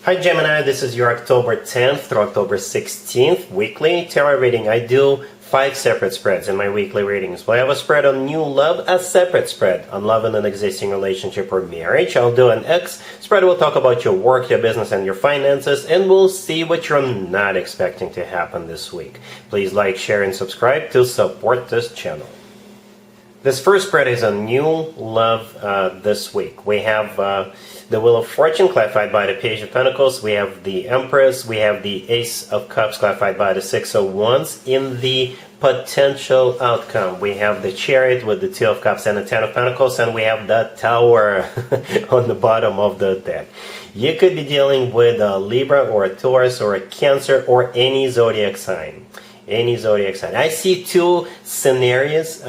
Hi Gemini, this is your October 10th through October 16th weekly tarot reading. I do 5 separate spreads in my weekly readings. Well, I have a spread on new love, a separate spread on love in an existing relationship or marriage. I'll do an X spread. We'll talk about your work, your business, and your finances, and we'll see what you're not expecting to happen this week. Please like, share, and subscribe to support this channel. This first spread is on new love this week. We have the Wheel of Fortune clarified by the Page of Pentacles. We have the Empress. We have the Ace of Cups clarified by the Six of Wands. In the potential outcome, we have the Chariot with the Two of Cups and the Ten of Pentacles, and we have the Tower on the bottom of the deck. You could be dealing with a Libra or a Taurus or a Cancer or any zodiac sign. Any zodiac sign. I see 2 scenarios,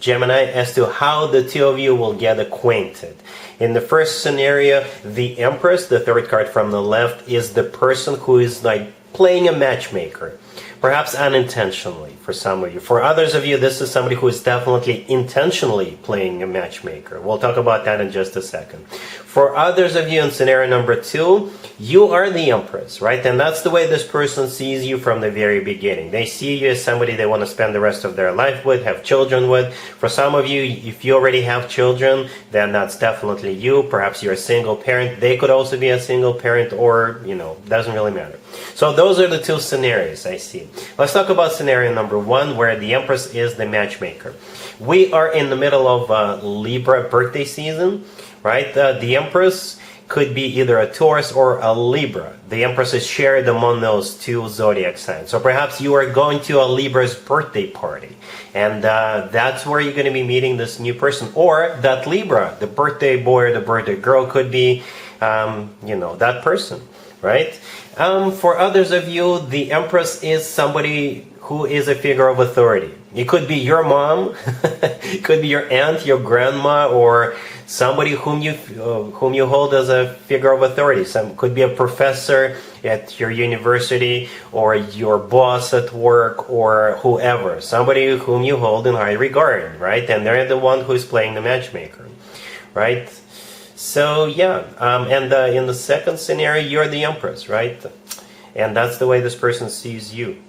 Gemini, as to how the two of you will get acquainted. In the first scenario, the Empress, the third card from the left, is the person who is like playing a matchmaker. Perhaps unintentionally for some of you. For others of you, this is somebody who is definitely intentionally playing a matchmaker. We'll talk about that in just a second. For others of you in scenario number 2, you are the Empress, right? And that's the way this person sees you from the very beginning. They see you as somebody they want to spend the rest of their life with, have children with. For some of you, if you already have children, then that's definitely you. Perhaps you're a single parent. They could also be a single parent, or, doesn't really matter. So those are the 2 scenarios I see. Let's talk about scenario number 1, where the Empress is the matchmaker. We are in the middle of Libra birthday season, right? The Empress could be either a Taurus or a Libra. The Empress is shared among those 2 zodiac signs. So perhaps you are going to a Libra's birthday party, and that's where you're going to be meeting this new person. Or that Libra, the birthday boy or the birthday girl, could be, that person, right? For others of you, the Empress is somebody who is a figure of authority. It could be your mom, it could be your aunt, your grandma, or somebody whom you hold as a figure of authority. Some could be a professor at your university, or your boss at work, or whoever. Somebody whom you hold in high regard, right? And they're the one who is playing the matchmaker, right? So yeah, and in the second scenario, you're the Empress, right? And that's the way this person sees you,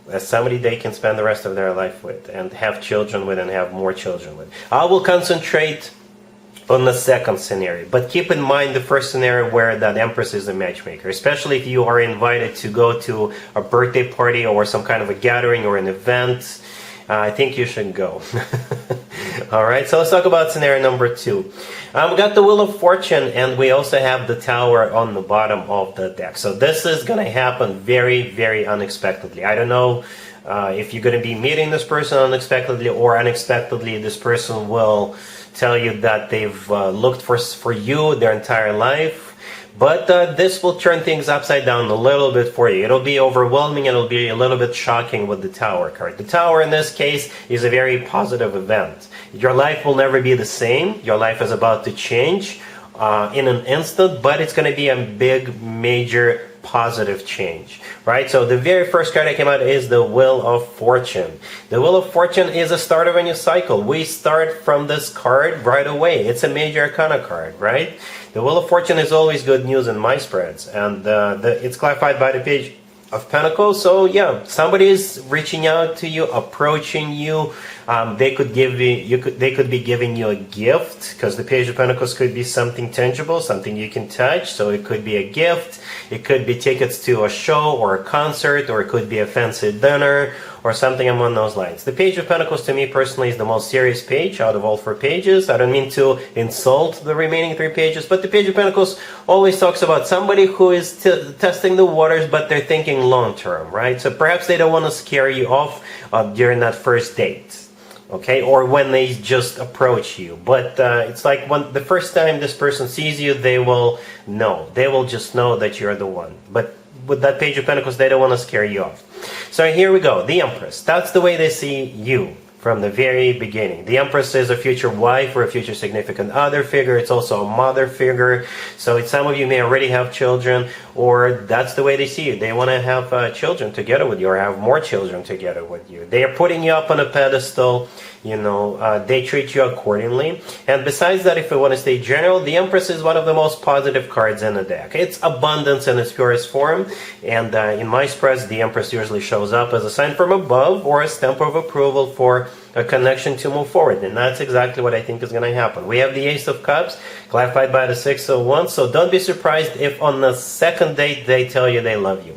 as somebody they can spend the rest of their life with, and have children with, and have more children with. I will concentrate on the second scenario, but keep in mind the first scenario where that Empress is a matchmaker, especially if you are invited to go to a birthday party or some kind of a gathering or an event. I think you should go. Alright, so let's talk about scenario number 2. We got the Wheel of Fortune, and we also have the Tower on the bottom of the deck. So this is going to happen very, very unexpectedly. I don't know if you're going to be meeting this person unexpectedly, or unexpectedly this person will tell you that they've looked for you their entire life. But this will turn things upside down a little bit for you. It'll be overwhelming, and it'll be a little bit shocking with the Tower card. The Tower in this case is a very positive event. Your life will never be the same. Your life is about to change in an instant, but it's going to be a big, major positive change, right? So the very first card that came out is the Wheel of Fortune. The Wheel of Fortune is a start of a new cycle. We start from this card right away. It's a major arcana card, right? The Wheel of Fortune is always good news in my spreads, and it's clarified by the Page of Pentacles. So yeah, somebody is reaching out to you, approaching you. They could they could be giving you a gift, because the Page of Pentacles could be something tangible, something you can touch. So it could be a gift, it could be tickets to a show or a concert, or it could be a fancy dinner, or something among those lines. The Page of Pentacles, to me personally, is the most serious page out of all 4 pages. I don't mean to insult the remaining 3 pages, but the Page of Pentacles always talks about somebody who is testing the waters, but they're thinking long term, right? So perhaps they don't want to scare you off during that first date, okay, or when they just approach you. But it's like when the first time this person sees you, they will just know that you're the one. But with that Page of Pentacles, they don't want to scare you off. So here we go, the Empress. That's the way they see you. from the very beginning. The Empress is a future wife or a future significant other figure. It's also a mother figure. So some of you may already have children, or that's the way they see you. They want to have children together with you, or have more children together with you. They are putting you up on a pedestal. They treat you accordingly. And besides that, if we want to stay general, the Empress is one of the most positive cards in the deck. It's abundance in its purest form. And in my spreads, the Empress usually shows up as a sign from above or a stamp of approval for a connection to move forward. And that's exactly what I think is going to happen. We have the Ace of Cups, clarified by the Six of Wands. So don't be surprised if on the second date they tell you they love you.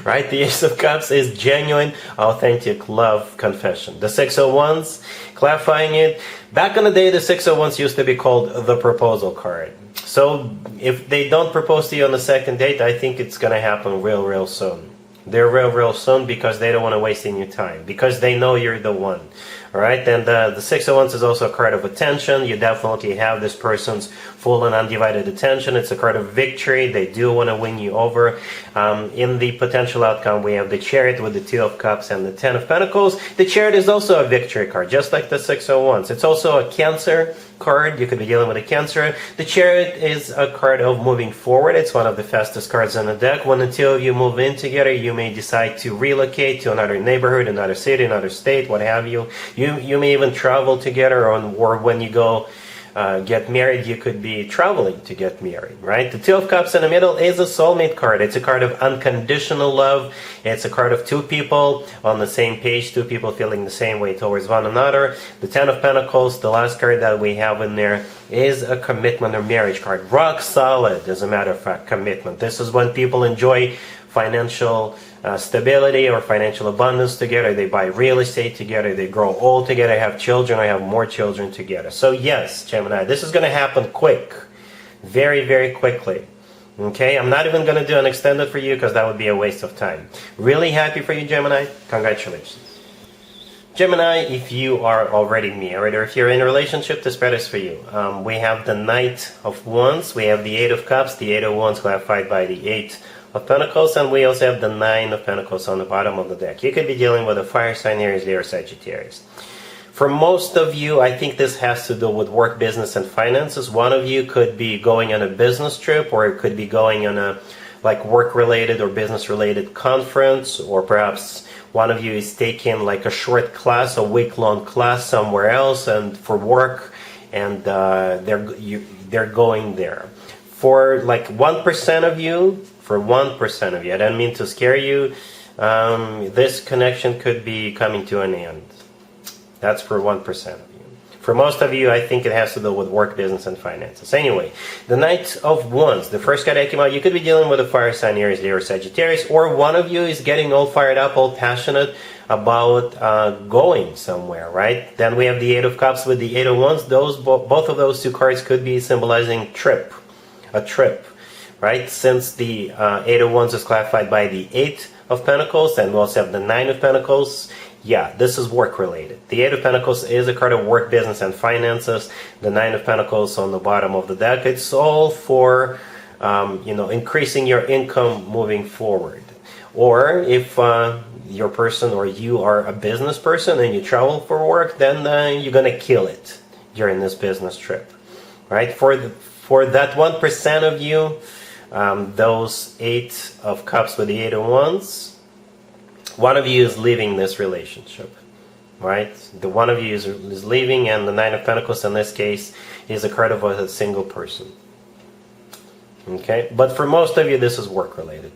Right? The Ace of Cups is genuine, authentic love confession. The Six of Wands, clarifying it. Back in the day, the Six of Wands used to be called the proposal card. So if they don't propose to you on the second date, I think it's going to happen real soon. They're real soon because they don't want to waste any time, because they know you're the one. All right, and the Six of Wands is also a card of attention. You definitely have this person's full and undivided attention. It's a card of victory. They do want to win you over. In the potential outcome, we have the Chariot with the Two of Cups and the Ten of Pentacles. The Chariot is also a victory card, just like the Six of Wands. It's also a Cancer card. You could be dealing with a Cancer. The Chariot is a card of moving forward. It's one of the fastest cards in the deck. When the two of you move in together, you may decide to relocate to another neighborhood, another city, another state, what have you. You may even travel together, or when you go get married, you could be traveling to get married, right? The Two of Cups in the middle is a soulmate card. It's a card of unconditional love. It's a card of two people on the same page, two people feeling the same way towards one another. The Ten of Pentacles, the last card that we have in there, is a commitment or marriage card. Rock solid, as a matter of fact, commitment. This is when people enjoy financial stability or financial abundance together. They buy real estate together. They grow old together, have children, or have more children together. So yes, Gemini, this is going to happen quick. Very quickly. Okay, I'm not even going to do an extended for you because that would be a waste of time. Really happy for you, Gemini. Congratulations. Gemini, if you are already married or if you're in a relationship, this spread is for you. We have the Knight of Wands. We have the Eight of Cups. The Eight of Wands clarified by the Eight of Pentacles, and we also have the Nine of Pentacles on the bottom of the deck. You could be dealing with a fire sign, Aries, Leo, or Sagittarius. For most of you, I think this has to do with work, business, and finances. One of you could be going on a business trip, or it could be going on a work-related or business-related conference, or perhaps one of you is taking like a short class, a week-long class somewhere else, and for work, and they're going there. For like 1% of you, I don't mean to scare you, this connection could be coming to an end. That's for 1% of you. For most of you, I think it has to do with work, business, and finances. Anyway, the Knight of Wands, the first card that came out, you could be dealing with a fire sign, Aries, Leo, or Sagittarius, or one of you is getting all fired up, all passionate about going somewhere, right? Then we have the Eight of Cups with the Eight of Wands. Both of those two cards could be symbolizing a trip, right? Since the Eight of Wands is clarified by the Eight of Pentacles, and we also have the Nine of Pentacles. Yeah, this is work related. The Eight of Pentacles is a card of work, business, and finances. The Nine of Pentacles on the bottom of the deck, it's all for increasing your income moving forward. Or if your person or you are a business person and you travel for work, then you're gonna kill it during this business trip, right? For that 1% of you, those Eight of Cups with the Eight of Wands, one of you is leaving this relationship, right? The one of you is leaving, and the Nine of Pentacles in this case is a card of a single person. Okay, but for most of you, this is work related.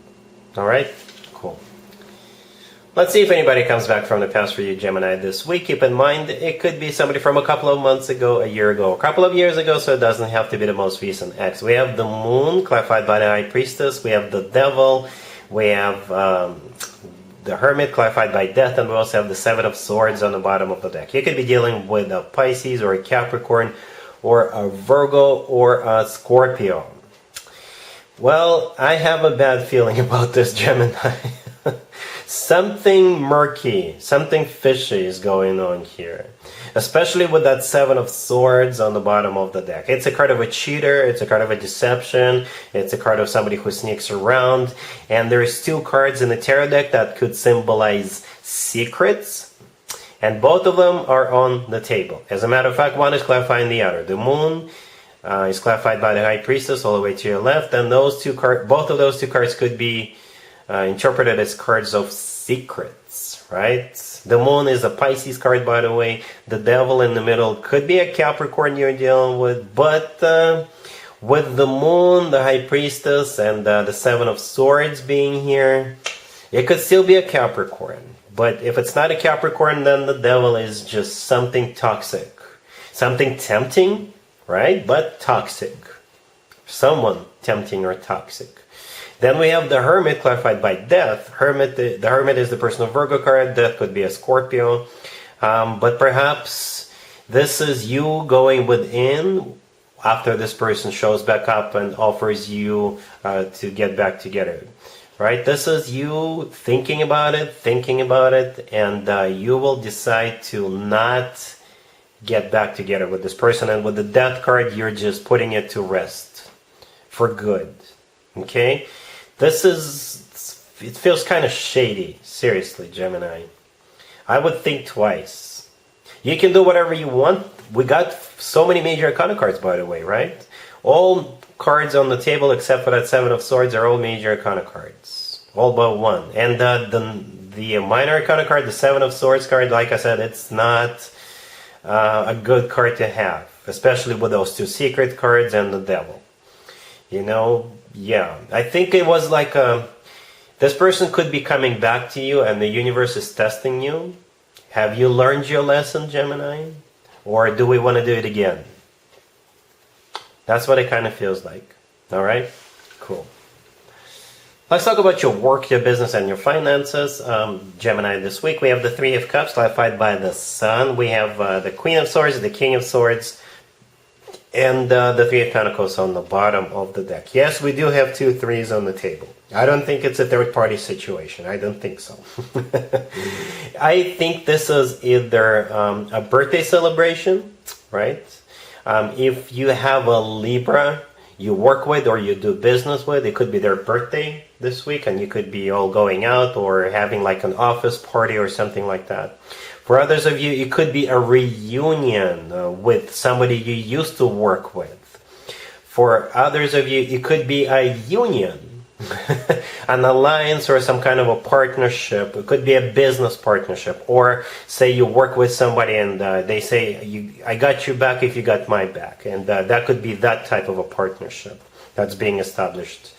All right, cool. Let's see if anybody comes back from the past for you, Gemini, this week. Keep in mind, it could be somebody from a couple of months ago, a year ago, a couple of years ago, so it doesn't have to be the most recent ex. We have the Moon, clarified by the High Priestess. We have the Devil. We have the Hermit, clarified by Death, and we also have the Seven of Swords on the bottom of the deck. You could be dealing with a Pisces or a Capricorn or a Virgo or a Scorpio. Well, I have a bad feeling about this, Gemini. Something murky, something fishy is going on here. Especially with that Seven of Swords on the bottom of the deck. It's a card of a cheater, it's a card of a deception, it's a card of somebody who sneaks around. And there's two cards in the tarot deck that could symbolize secrets And both of them are on the table. As a matter of fact, one is clarifying the other. The moon is clarified by the High Priestess all the way to your left, and those two both of those two cards could be interpreted as cards of secrets, right? The moon is a Pisces card, by the way. The devil in the middle could be a Capricorn you're dealing with, but with the moon, the High Priestess, and the Seven of Swords being here, it could still be a Capricorn. But if it's not a Capricorn, then the devil is just something toxic. Something tempting, right? But toxic. Someone tempting or toxic. Then we have the Hermit, clarified by Death. The Hermit is the personal Virgo card. Death could be a Scorpio. But perhaps this is you going within after this person shows back up and offers you to get back together. Right? This is you thinking about it, and you will decide to not get back together with this person. And with the Death card, you're just putting it to rest for good. Okay? It feels kind of shady, seriously, Gemini. I would think twice. You can do whatever you want. We got so many major arcana cards, by the way, right? All cards on the table except for that Seven of Swords are all major arcana cards. All but one. And the minor arcana card, the Seven of Swords card, like I said, it's not a good card to have. Especially with those two secret cards and the devil. You know, yeah. I think it was like this person could be coming back to you and the universe is testing you. Have you learned your lesson, Gemini? Or do we want to do it again? That's what it kind of feels like. All right? Cool. Let's talk about your work, your business, and your finances. Gemini, this week we have the Three of Cups, clarified by the Sun. We have the Queen of Swords, the King of Swords, and the Three of Pentacles on the bottom of the deck. Yes, we do have 2 threes on the table. I don't think it's a third-party situation. I don't think so. I think this is either a birthday celebration, right? If you have a Libra you work with or you do business with, it could be their birthday this week, and you could be all going out or having like an office party or something like that. For others of you, it could be a reunion with somebody you used to work with. For others of you, it could be a union. An alliance or some kind of a partnership. It could be a business partnership, or say you work with somebody and they say, I got you back if you got my back, and that could be that type of a partnership that's being established.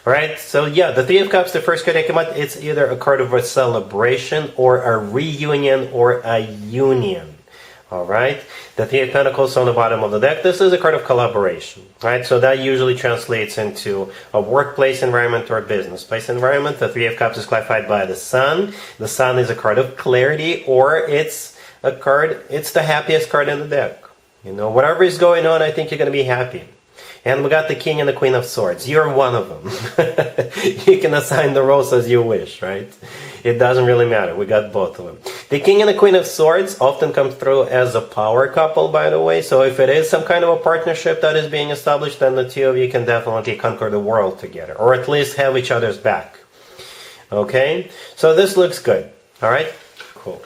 All right, so yeah, the Three of Cups, the first card that came out, it's either a card of a celebration or a reunion or a union. All right, the Three of Pentacles on the bottom of the deck. This is a card of collaboration, right? So that usually translates into a workplace environment or a business place environment. The Three of Cups is clarified by the Sun. The Sun is a card of clarity, or it's the happiest card in the deck. You know, whatever is going on, I think you're going to be happy. And we got the King and the Queen of Swords. You're one of them. You can assign the roles as you wish, right? It doesn't really matter. We got both of them. The King and the Queen of Swords often come through as a power couple, by the way. So if it is some kind of a partnership that is being established, then the two of you can definitely conquer the world together. Or at least have each other's back. Okay? So this looks good. All right? Cool.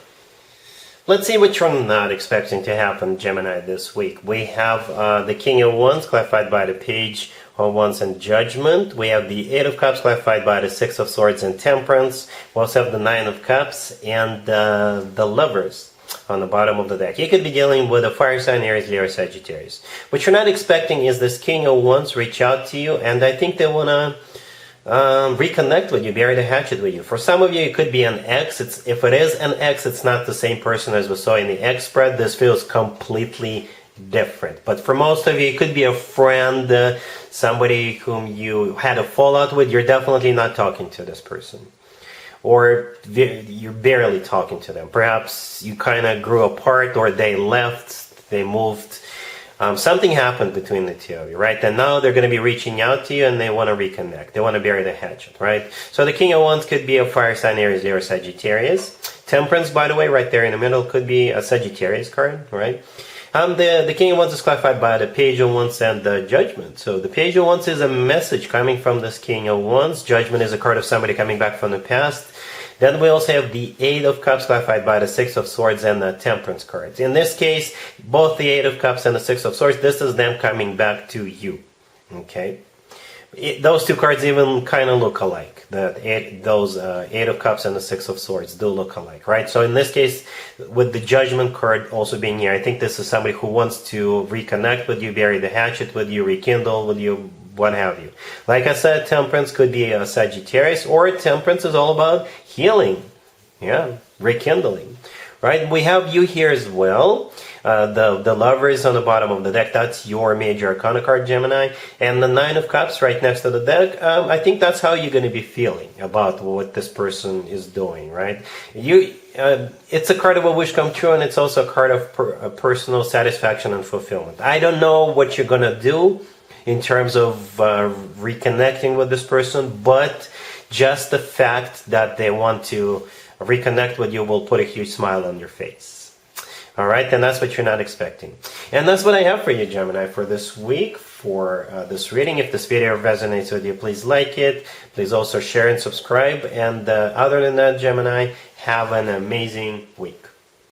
Let's see what you're not expecting to happen, Gemini, this week. We have the King of Wands, clarified by the Page of Wands and Judgment. We have the Eight of Cups, clarified by the Six of Swords and Temperance. We also have the Nine of Cups and the Lovers on the bottom of the deck. You could be dealing with a fire sign, Aries, Leo, or Sagittarius. What you're not expecting is this King of Wands reach out to you, and I think they want to reconnect with you, bury the hatchet with you. For some of you, it could be an ex. If it is an ex, it's not the same person as we saw in the X spread. This feels completely different. But for most of you, it could be a friend, somebody whom you had a fallout with. You're definitely not talking to this person. Or you're barely talking to them. Perhaps you kind of grew apart, or they left, they moved. Something happened between the two of you, right? And now they're going to be reaching out to you and they want to reconnect. They want to bury the hatchet, right? So the King of Wands could be a fire sign, Aries, Leo, or Sagittarius. Temperance, by the way, right there in the middle, could be a Sagittarius card, right? The King of Wands is clarified by the Page of Wands and the Judgment. So the Page of Wands is a message coming from this King of Wands. Judgment is a card of somebody coming back from the past. Then we also have the Eight of Cups clarified by the Six of Swords and the Temperance cards. In this case, both the Eight of Cups and the Six of Swords, this is them coming back to you. Okay? Those two cards even kind of look alike. Those Eight of Cups and the Six of Swords do look alike, right? So in this case, with the Judgment card also being here, I think this is somebody who wants to reconnect with you, bury the hatchet with you, rekindle with you, what have you. Like I said, Temperance could be a Sagittarius, or Temperance is all about healing, yeah, rekindling, right? We have you here as well. The Lover is on the bottom of the deck. That's your major arcana card, Gemini. And the Nine of Cups right next to the deck, I think that's how you're going to be feeling about what this person is doing, right? It's a card of a wish come true, and it's also a card of personal satisfaction and fulfillment. I don't know what you're going to do in terms of reconnecting with this person, but just the fact that they want to reconnect with you will put a huge smile on your face. All right, and that's what you're not expecting. And that's what I have for you, Gemini, for this week, for this reading. If this video resonates with you, please like it. Please also share and subscribe. And other than that, Gemini, have an amazing week.